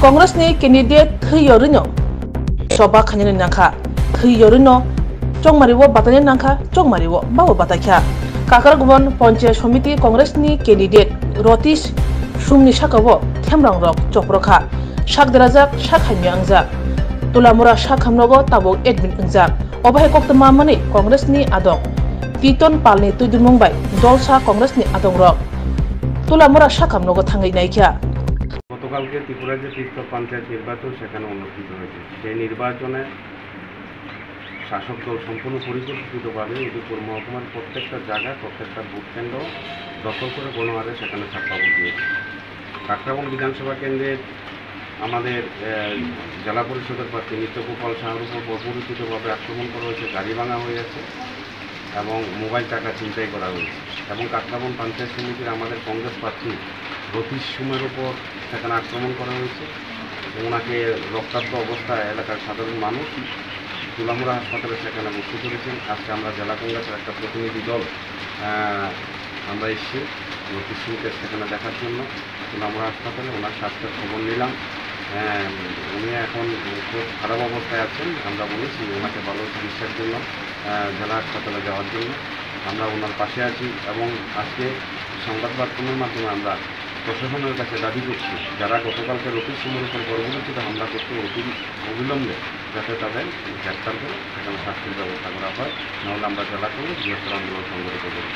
Congress ni candidate Thyorino Soba Kanyan Nanka Thyorino Chong Mariwo Batayan Nanka Chong Mariwo Bawo Batakya Kakaragubon Ponche Somiti Congress ni candidate Rotish Shumni Shakawo Temrang Rock Choproka Shak Derazak Shak Hamyangza Tulamura Shak Hamnogo Tabo Edwin Unzak Obahe Koktama Mani Congress ni Adong Titon Palni Tudun Mumbai Dolsa Congress ni Adong Rock Tulamura Shak Hamnogo Tangai Naikya গতকালকে ত্রিপুরার যে তীর্থ পঞ্চায়েত নির্বাচন সেখানে অনুষ্ঠিত হয়েছে সেই নির্বাচনে শাসক দল সম্পূর্ণ পরিকল্পিতভাবে উদয়পুর মহকুমার প্রত্যেকটা জায়গায় প্রত্যেকটা ভোট কেন্দ্র দখল করে গণহারে সেখানে ছাপ্পা ভোট দিয়েছে। কাকরাবন বিধানসভা কেন্দ্রের আমাদের জেলা পরিষদের প্রার্থী নিত্যগোপাল সাহার উপর বর্বরোচিতভাবে আক্রমণ করা হয়েছে, গাড়ি ভাঙা হয়েছে এবং মোবাইল টাকা ছিনতাই করা হয়েছে। এবং কাকরাবন পঞ্চায়েত সমিতির আমাদের কংগ্রেস প্রার্থী রতীশ সুমের উপর সেখানে আক্রমণ করা হয়েছে। ওনাকে রক্তাক্ত অবস্থায় এলাকার সাধারণ মানুষ তুলামুড়া হাসপাতালে সেখানে ভর্তি করেছেন। আজকে আমরা জেলা কংগ্রেসের একটা প্রতিনিধি দল আমরা এসেছি রতীশ সুমকে সেখানে দেখার জন্য তুলামুড়া হাসপাতালে ওনার স্বাস্থ্যের খবর নিলাম। উনি এখন খুব খারাপ অবস্থায় আছেন। আমরা বলেছি ওনাকে ভালো চিকিৎসার জন্য জেলা হাসপাতালে যাওয়ার জন্য আমরা ওনার পাশে আছি। এবং আজকে সংবাদ মাধ্যমের মাধ্যমে আমরা প্রশাসনের কাছে দাবি করছি যারা গতকালকে রতীশ সুমের উপর বর্বরোচিত হামলা করতে অবিলম্বে যাতে তাদের গ্রেপ্তার করে সেখানে শাস্তির ব্যবস্থা করা হয়, নাহলে আমরা জেলা করে বৃহত্তর আন্দোলন সংগঠিত করি।